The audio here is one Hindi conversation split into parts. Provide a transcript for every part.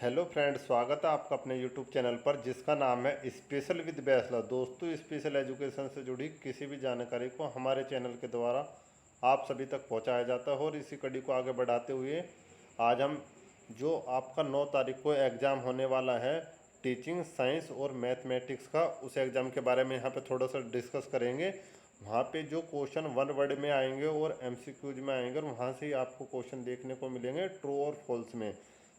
हेलो फ्रेंड, स्वागत है आपका अपने यूट्यूब चैनल पर जिसका नाम है स्पेशल विद बैचलर। दोस्तों, स्पेशल एजुकेशन से जुड़ी किसी भी जानकारी को हमारे चैनल के द्वारा आप सभी तक पहुंचाया जाता है और इसी कड़ी को आगे बढ़ाते हुए आज हम जो आपका 9 तारीख को एग्ज़ाम होने वाला है टीचिंग साइंस और मैथमेटिक्स का, उस एग्ज़ाम के बारे में यहाँ पे थोड़ा सा डिस्कस करेंगे। वहाँ पे जो क्वेश्चन वन वर्ड में आएंगे और एमसीक्यूज में आएंगे और वहाँ से ही आपको क्वेश्चन देखने को मिलेंगे ट्रू और फॉल्स में।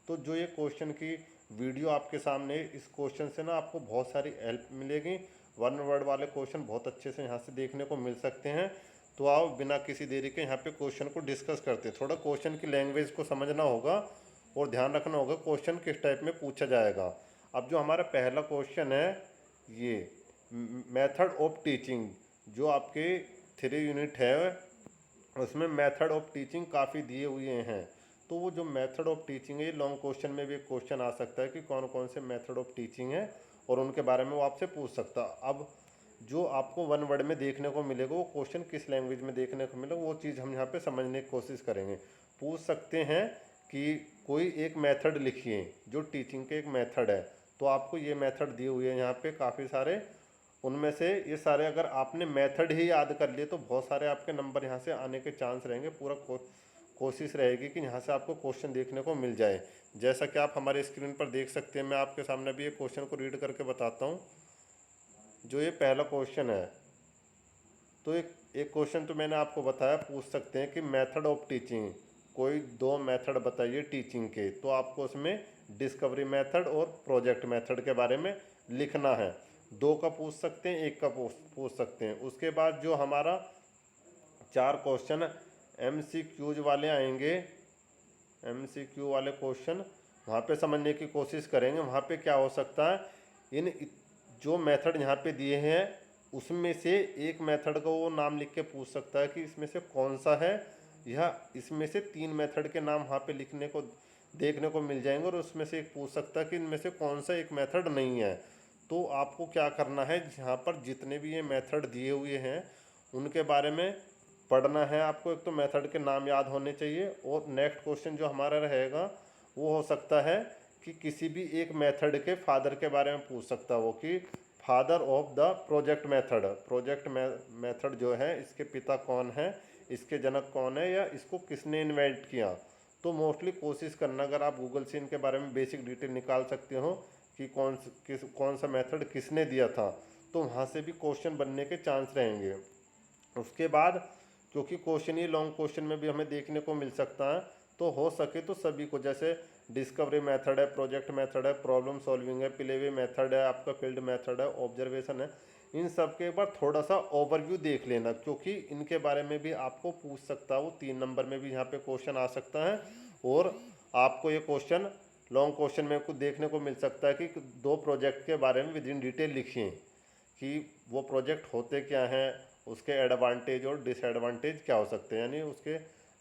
तो जो ये क्वेश्चन की वीडियो आपके सामने, इस क्वेश्चन से ना आपको बहुत सारी हेल्प मिलेगी। वन वर्ड वाले क्वेश्चन बहुत अच्छे से यहाँ से देखने को मिल सकते हैं। तो आओ बिना किसी देरी के यहाँ पे क्वेश्चन को डिस्कस करते हैं। थोड़ा क्वेश्चन की लैंग्वेज को समझना होगा और ध्यान रखना होगा क्वेश्चन किस टाइप में पूछा जाएगा। अब जो हमारा पहला क्वेश्चन है, ये मेथड ऑफ टीचिंग, जो आपके 3 यूनिट है उसमें मेथड ऑफ टीचिंग काफ़ी दिए हुए हैं। तो वो जो मेथड ऑफ टीचिंग है, ये लॉन्ग क्वेश्चन में भी एक क्वेश्चन आ सकता है कि कौन कौन से मेथड ऑफ टीचिंग है और उनके बारे में वो आपसे पूछ सकता है। अब जो आपको वन वर्ड में देखने को मिलेगा वो क्वेश्चन किस लैंग्वेज में देखने को मिलेगा, वो चीज़ हम यहाँ पे समझने की कोशिश करेंगे। पूछ सकते हैं कि कोई एक मेथड लिखिए जो टीचिंग के एक मेथड है। तो आपको ये मेथड दिए हुए हैं यहाँ पे काफ़ी सारे, उनमें से ये सारे अगर आपने मेथड ही याद कर लिए तो बहुत सारे आपके नंबर यहाँ से आने के चांस रहेंगे। पूरा कोशिश रहेगी कि यहाँ से आपको क्वेश्चन देखने को मिल जाए। जैसा कि आप हमारे स्क्रीन पर देख सकते हैं, मैं आपके सामने भी एक क्वेश्चन को रीड करके बताता हूँ। जो ये पहला क्वेश्चन है, तो एक क्वेश्चन तो मैंने आपको बताया, पूछ सकते हैं कि मेथड ऑफ टीचिंग, कोई 2 मेथड बताइए टीचिंग के। तो आपको उसमें डिस्कवरी मेथड और प्रोजेक्ट मेथड के बारे में लिखना है। 2 का पूछ सकते हैं, 1 का पूछ सकते हैं। उसके बाद जो हमारा 4 क्वेश्चन एमसीक्यूज वाले आएंगे, एमसीक्यू वाले क्वेश्चन वहाँ पे समझने की कोशिश करेंगे। वहाँ पे क्या हो सकता है, इन जो मेथड यहाँ पे दिए हैं उसमें से एक मेथड का वो नाम लिख के पूछ सकता है कि इसमें से कौन सा है, या इसमें से 3 मेथड के नाम वहाँ पे लिखने को देखने को मिल जाएंगे और उसमें से एक पूछ सकता है कि इनमें से कौन सा एक मेथड नहीं है। तो आपको क्या करना है, यहाँ पर जितने भी ये मेथड दिए हुए हैं उनके बारे में पढ़ना है आपको। एक तो मेथड के नाम याद होने चाहिए और नेक्स्ट क्वेश्चन जो हमारा रहेगा वो हो सकता है कि किसी भी एक मेथड के फादर के बारे में पूछ सकता हो कि father of the project method, project method जो है इसके पिता कौन है, इसके जनक कौन है, या इसको किसने इन्वेंट किया। तो मोस्टली कोशिश करना, अगर आप गूगल से इनके बारे में बेसिक डिटेल निकाल सकते हो कि कौन सा मेथड किसने दिया था, तो वहाँ से भी क्वेश्चन बनने के चांस रहेंगे। उसके बाद क्योंकि क्वेश्चन ये लॉन्ग क्वेश्चन में भी हमें देखने को मिल सकता है, तो हो सके तो सभी को, जैसे डिस्कवरी मेथड है, प्रोजेक्ट मेथड है, प्रॉब्लम सॉल्विंग है, प्लेवे मेथड है, आपका फील्ड मेथड है, ऑब्जर्वेशन है, इन सब के बार थोड़ा सा ओवरव्यू देख लेना, क्योंकि इनके बारे में भी आपको पूछ सकता है। वो 3 नंबर में भी यहाँ पे क्वेश्चन आ सकता है और आपको ये क्वेश्चन लॉन्ग क्वेश्चन में कुछ देखने को मिल सकता है कि 2 प्रोजेक्ट के बारे में विद इन डिटेल लिखिए कि वो प्रोजेक्ट होते क्या हैं, उसके एडवांटेज और डिसएडवांटेज क्या हो सकते हैं, यानी उसके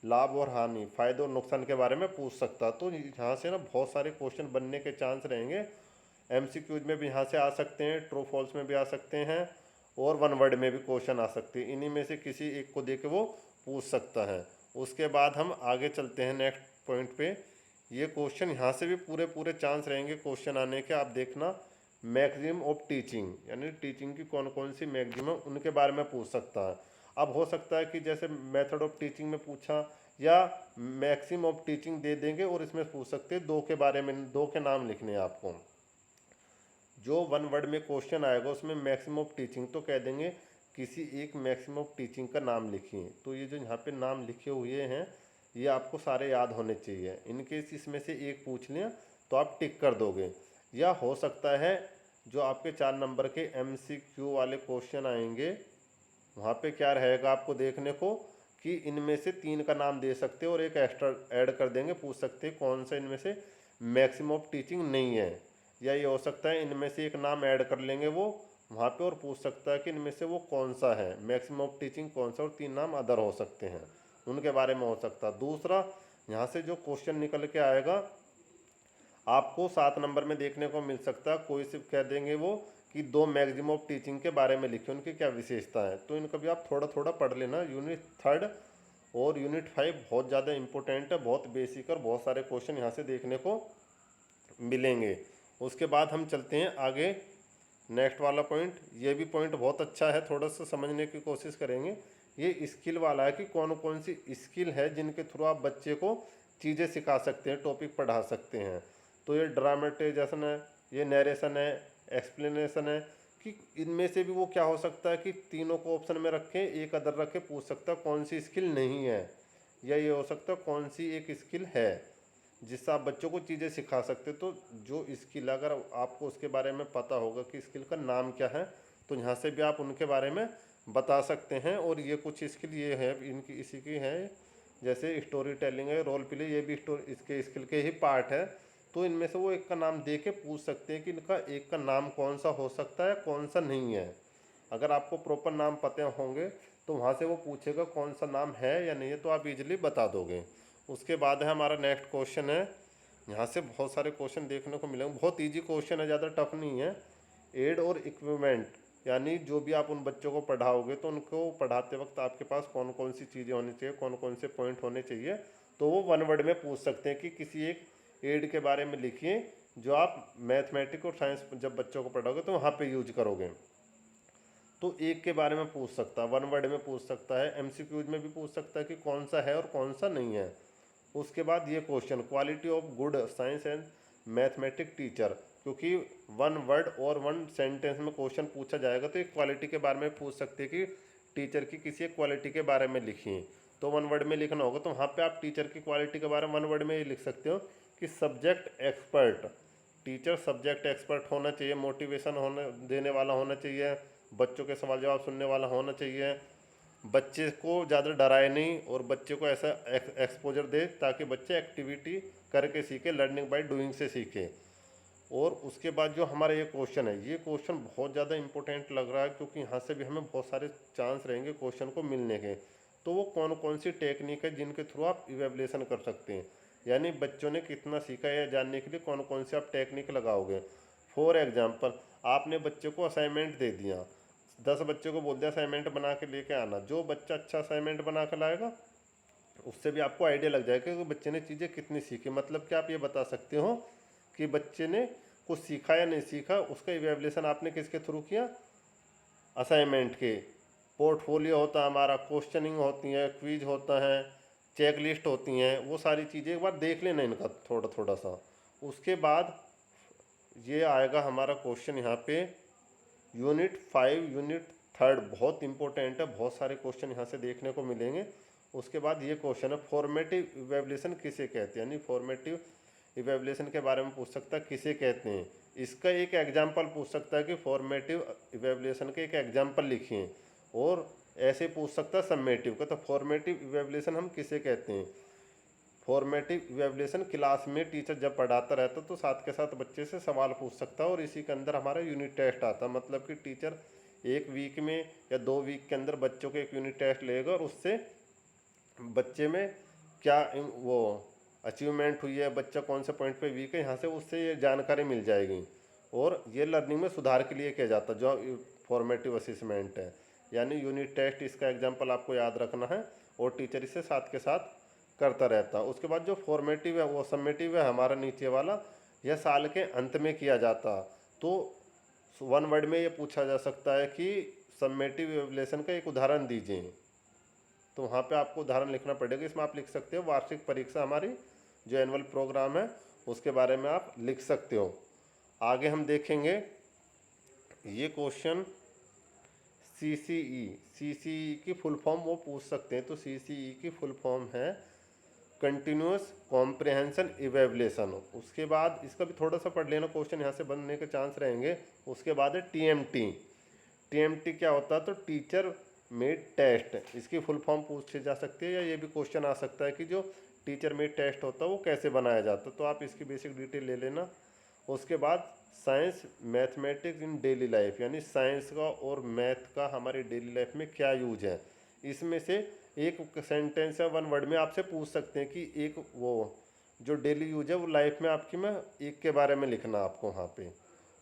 लाभ और हानि, फायदे और नुकसान के बारे में पूछ सकता। तो यहाँ से ना बहुत सारे क्वेश्चन बनने के चांस रहेंगे। एमसीक्यूज में भी यहाँ से आ सकते हैं, ट्रू फॉल्स में भी आ सकते हैं और वन वर्ड में भी क्वेश्चन आ सकते हैं। इन्हीं में से किसी एक को दे के वो पूछ सकता है। उसके बाद हम आगे चलते हैं नेक्स्ट पॉइंट पे। ये क्वेश्चन यहाँ से भी पूरे पूरे चांस रहेंगे क्वेश्चन आने के, आप देखना। मैक्सिमम ऑफ टीचिंग, यानी टीचिंग की कौन कौन सी मैक्सिमम, उनके बारे में पूछ सकता है। अब हो सकता है कि जैसे मेथड ऑफ टीचिंग में पूछा, या मैक्सिमम ऑफ टीचिंग दे देंगे और इसमें पूछ सकते हैं 2 के बारे में, 2 के नाम लिखने हैं आपको। जो वन वर्ड में क्वेश्चन आएगा उसमें मैक्सिमम ऑफ टीचिंग, तो कह देंगे किसी एक मैक्सिमम ऑफ टीचिंग का नाम लिखिए। तो ये जो यहाँ पे नाम लिखे हुए हैं ये आपको सारे याद होने चाहिए। इनकेस इसमें से एक पूछ लें तो आप टिक कर दोगे। या हो सकता है जो आपके 4 नंबर के एमसीक्यू वाले क्वेश्चन आएंगे वहाँ पे क्या रहेगा आपको देखने को कि इनमें से 3 का नाम दे सकते हो और एक एक्स्ट्रा ऐड कर देंगे, पूछ सकते हैं कौन सा इनमें से मैक्सिमम ऑफ टीचिंग नहीं है। या ये हो सकता है इनमें से एक नाम ऐड कर लेंगे वो वहाँ पे और पूछ सकता है कि इनमें से वो कौन सा है मैक्सिमम ऑफ टीचिंग, कौन सा, और 3 नाम अदर हो सकते हैं, उनके बारे में हो सकता है। दूसरा, यहाँ से जो क्वेश्चन निकल के आएगा आपको 7 नंबर में देखने को मिल सकता है। कोई सिर्फ कह देंगे वो कि 2 मैक्सिमम ऑफ टीचिंग के बारे में लिखे, उनकी क्या विशेषता है। तो इनको भी आप थोड़ा थोड़ा पढ़ लेना। यूनिट 3 और यूनिट 5 बहुत ज़्यादा इंपॉर्टेंट है, बहुत बेसिक और बहुत सारे क्वेश्चन यहाँ से देखने को मिलेंगे। उसके बाद हम चलते हैं आगे, नेक्स्ट वाला पॉइंट। ये भी पॉइंट बहुत अच्छा है, थोड़ा सा समझने की कोशिश करेंगे। ये स्किल वाला है कि कौन कौन सी स्किल है जिनके थ्रू आप बच्चे को चीज़ें सिखा सकते हैं, टॉपिक पढ़ा सकते हैं। तो ये ड्रामेटाइजेशन है, ये नरेशन है, एक्सप्लेनेशन है, कि इनमें से भी वो क्या हो सकता है कि तीनों को ऑप्शन में रखें, एक अदर रख के पूछ सकता है कौन सी स्किल नहीं है, या ये हो सकता है कौन सी एक स्किल है जिससे आप बच्चों को चीज़ें सिखा सकते। तो जो स्किल अगर आपको उसके बारे में पता होगा कि स्किल का नाम क्या है, तो यहाँ से भी आप उनके बारे में बता सकते हैं। और ये कुछ स्किल ये है इनकी, इसी की है, जैसे स्टोरी टेलिंग है, रोल प्ले, ये भी स्टोरी इसके स्किल के ही पार्ट है। तो इनमें से वो एक का नाम दे के पूछ सकते हैं कि इनका एक का नाम कौन सा हो सकता है, कौन सा नहीं है। अगर आपको प्रॉपर नाम पते होंगे तो वहाँ से वो पूछेगा कौन सा नाम है या नहीं है, तो आप इजीली बता दोगे। उसके बाद है हमारा नेक्स्ट क्वेश्चन है। यहाँ से बहुत सारे क्वेश्चन देखने को मिलेंगे, बहुत इजी क्वेश्चन है, ज़्यादा टफ नहीं है। एड और इक्विपमेंट, यानी जो भी आप उन बच्चों को पढ़ाओगे तो उनको पढ़ाते वक्त आपके पास कौन कौन सी चीज़ें होनी चाहिए, कौन कौन से पॉइंट होने चाहिए। तो वो वन वर्ड में पूछ सकते हैं कि किसी एक एड के बारे में लिखिए जो आप मैथमेटिक्स और साइंस जब बच्चों को पढ़ाओगे तो वहाँ पे यूज करोगे। तो एक के बारे में पूछ सकता है, वन वर्ड में पूछ सकता है, एमसीक्यूज में भी पूछ सकता है कि कौन सा है और कौन सा नहीं है। उसके बाद ये question, quality of good science and mathematics teacher, क्योंकि वन वर्ड और वन सेंटेंस में क्वेश्चन पूछा जाएगा तो एक क्वालिटी के बारे में पूछ सकते हैं कि टीचर की किसी एक क्वालिटी के बारे में लिखिए। तो वन वर्ड में लिखना होगा, तो वहाँ पे आप टीचर की क्वालिटी के बारे में वन वर्ड में ये लिख सकते हो कि subject expert, teacher subject expert होना चाहिए, मोटिवेशन होने देने वाला होना चाहिए, बच्चों के सवाल जवाब सुनने वाला होना चाहिए, बच्चे को ज़्यादा डराए नहीं और बच्चे को ऐसा एक्सपोजर दे ताकि बच्चे एक्टिविटी करके सीखे, लर्निंग बाय डूइंग से सीखे। और उसके बाद जो हमारा ये क्वेश्चन है, ये क्वेश्चन बहुत ज़्यादा इंपॉर्टेंट लग रहा है क्योंकि यहाँ से भी हमें बहुत सारे चांस रहेंगे क्वेश्चन को मिलने के। तो वो कौन कौन सी टेक्निक है जिनके थ्रू आप इवेल्युएशन कर सकते हैं, यानी बच्चों ने कितना सीखा है जानने के लिए कौन कौन से आप टेक्निक लगाओगे। फॉर एग्जाम्पल, आपने बच्चे को असाइनमेंट दे दिया, 10 बच्चों को बोल दिया असाइनमेंट बना के लेके आना, जो बच्चा अच्छा असाइनमेंट बना कर लाएगा उससे भी आपको आइडिया लग जाएगा कि बच्चे ने चीज़ें कितनी सीखी। मतलब कि आप ये बता सकते हो कि बच्चे ने कुछ सीखा या नहीं सीखा, उसका इवेल्युएशन आपने किसके थ्रू किया, असाइनमेंट के। पोर्टफोलियो होता है हमारा, क्वेश्चनिंग होती है, क्विज होता है, चेक लिस्ट होती हैं, वो सारी चीज़ें एक बार देख लेना इनका थोड़ा थोड़ा सा। उसके बाद ये आएगा हमारा क्वेश्चन यहाँ पे यूनिट 5 यूनिट 3, बहुत इंपॉर्टेंट है, बहुत सारे क्वेश्चन यहाँ से देखने को मिलेंगे। उसके बाद ये क्वेश्चन है फॉर्मेटिव इवेल्युएशन किसे कहते हैं, यानी फॉर्मेटिव इवेल्युएशन के बारे में पूछ सकता है किसे कहते हैं। इसका एक एग्जाम्पल पूछ सकता है कि फॉर्मेटिव इवेल्युएशन के एक एग्जाम्पल लिखिए। और ऐसे पूछ सकता है समेटिव का, तो फॉर्मेटिव इवेल्युएशन हम किसे कहते हैं। फॉर्मेटिव इवेल्युएशन क्लास में टीचर जब पढ़ाता रहता तो साथ के साथ बच्चे से सवाल पूछ सकता है और इसी के अंदर हमारा यूनिट टेस्ट आता है। मतलब कि टीचर एक वीक में या 2 वीक के अंदर बच्चों को एक यूनिट टेस्ट लेगा और उससे बच्चे में क्या वो अचीवमेंट हुई है, बच्चा कौन से पॉइंट पे वीक है, यहाँ से उससे ये जानकारी मिल जाएगी। और ये लर्निंग में सुधार के लिए किया जाता है जो फॉर्मेटिव असेसमेंट है, यानी यूनिट टेस्ट, इसका एग्जाम्पल आपको याद रखना है और टीचर इसे साथ के साथ करता रहता है। उसके बाद जो फॉर्मेटिव है वो समेटिव है हमारा नीचे वाला, यह साल के अंत में किया जाता। तो वन वर्ड में ये पूछा जा सकता है कि समेटिव इवैल्यूएशन का एक उदाहरण दीजिए, तो वहाँ पे आपको उदाहरण लिखना पड़ेगा। इसमें आप लिख सकते हो वार्षिक परीक्षा, हमारी जो एनुअल प्रोग्राम है उसके बारे में आप लिख सकते हो। आगे हम देखेंगे ये क्वेश्चन सीसीई की फुल फॉर्म वो पूछ सकते हैं। तो सीसीई की फुल फॉर्म है कंटिन्यूस कॉम्प्रिहेंशन इवेल्युएशन। उसके बाद इसका भी थोड़ा सा पढ़ लेना, क्वेश्चन यहाँ से बनने के चांस रहेंगे। उसके बाद है टीएमटी। टीएमटी क्या होता है, तो टीचर मेड टेस्ट, इसकी फुल फॉर्म पूछी जा सकती है या ये भी क्वेश्चन आ सकता है कि जो टीचर मेड टेस्ट होता है वो कैसे बनाया जाता है, तो आप इसकी बेसिक डिटेल ले लेना। उसके बाद साइंस मैथमेटिक्स इन डेली लाइफ, यानी साइंस का और मैथ का हमारी डेली लाइफ में क्या यूज है। इसमें से एक सेंटेंस या वन वर्ड में आपसे पूछ सकते हैं कि एक वो जो डेली यूज है वो लाइफ में आपकी में एक के बारे में लिखना आपको वहाँ पे।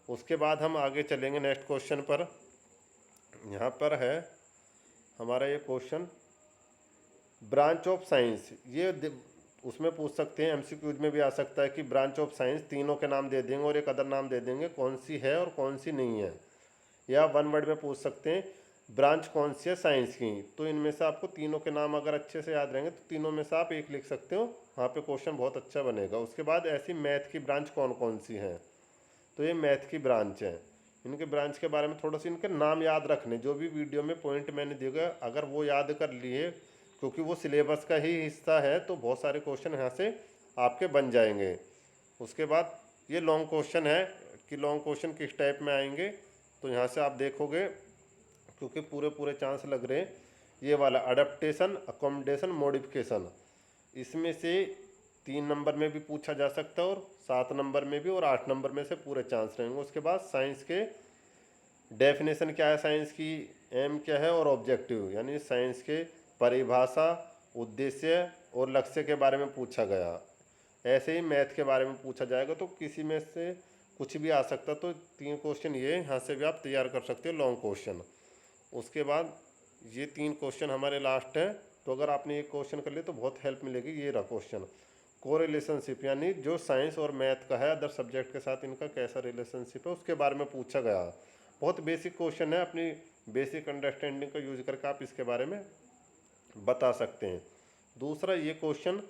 उसके बाद हम आगे चलेंगे नेक्स्ट क्वेश्चन पर। यहाँ पर है हमारा ये क्वेश्चन ब्रांच ऑफ साइंस। ये उसमें पूछ सकते हैं, एमसीक्यूज में भी आ सकता है कि ब्रांच ऑफ साइंस तीनों के नाम दे देंगे और एक अदर नाम दे देंगे, कौन सी है और कौन सी नहीं है। या वन वर्ड में पूछ सकते हैं ब्रांच कौन सी है साइंस की। तो इनमें से आपको तीनों के नाम अगर अच्छे से याद रहेंगे तो तीनों में से आप एक लिख सकते हो, वहाँ पे क्वेश्चन बहुत अच्छा बनेगा। उसके बाद ऐसी मैथ की ब्रांच कौन कौन सी हैं, तो ये मैथ की ब्रांच है। इनके ब्रांच के बारे में थोड़ा सा इनके नाम याद रखने, जो भी वीडियो में पॉइंट मैंने दिया अगर वो याद कर लिए, क्योंकि वो सिलेबस का ही हिस्सा है, तो बहुत सारे क्वेश्चन यहाँ से आपके बन जाएंगे। उसके बाद ये लॉन्ग क्वेश्चन है कि लॉन्ग क्वेश्चन किस टाइप में आएंगे, तो यहाँ से आप देखोगे, क्योंकि पूरे पूरे चांस लग रहे हैं। ये वाला अडेप्टेशन, अकोमोडेशन, मॉडिफिकेशन, इसमें से 3 नंबर में भी पूछा जा सकता है और 7 नंबर में भी और 8 नंबर में से पूरे चांस रहेंगे। उसके बाद साइंस के डेफिनेशन क्या है, साइंस की एम क्या है और ऑब्जेक्टिव, यानी साइंस के परिभाषा, उद्देश्य और लक्ष्य के बारे में पूछा गया। ऐसे ही मैथ के बारे में पूछा जाएगा, तो किसी में से कुछ भी आ सकता। तो 3 क्वेश्चन ये यहाँ से भी आप तैयार कर सकते हो, लॉन्ग क्वेश्चन। उसके बाद ये 3 क्वेश्चन हमारे लास्ट हैं, तो अगर आपने ये क्वेश्चन कर लिए तो बहुत हेल्प मिलेगी। ये रहा क्वेश्चन, कोरिलेशनशिप, यानी जो साइंस और मैथ का है अदर सब्जेक्ट के साथ इनका कैसा रिलेशनशिप है, उसके बारे में पूछा गया। बहुत बेसिक क्वेश्चन है, अपनी बेसिक अंडरस्टैंडिंग का यूज करके आप इसके बारे में बता सकते हैं। दूसरा, ये क्वेश्चन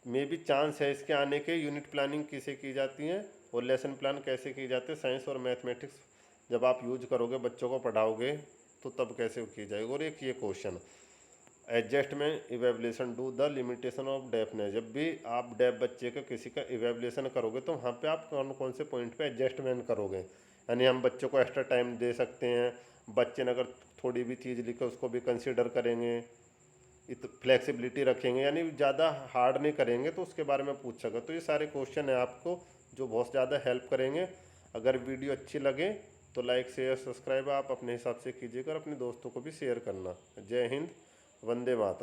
में भी चांस है इसके आने के, यूनिट प्लानिंग किसे की जाती है और लेसन प्लान कैसे की जाते हैं। साइंस और मैथमेटिक्स जब आप यूज करोगे, बच्चों को पढ़ाओगे, तो तब कैसे की जाएगी। और एक ये question, adjustment evaluation do the limitation of deafness, जब भी आप डेफ बच्चे का किसी का इवेल्युएशन करोगे तो वहाँ पे आप कौन कौन से पॉइंट पे एडजस्टमेंट करोगे। यानी हम बच्चों को एक्स्ट्रा टाइम दे सकते हैं, बच्चे ने अगर थोड़ी भी चीज़ लिखे उसको भी कंसिडर करेंगे, फ्लेक्सिबिलिटी रखेंगे, यानी ज़्यादा हार्ड नहीं करेंगे, तो उसके बारे में पूछ सका। तो ये सारे क्वेश्चन हैं आपको जो बहुत ज़्यादा हेल्प करेंगे। अगर वीडियो अच्छी लगे तो लाइक शेयर सब्सक्राइब आप अपने हिसाब से कीजिएगा और अपने दोस्तों को भी शेयर करना। जय हिंद, वंदे मातरम।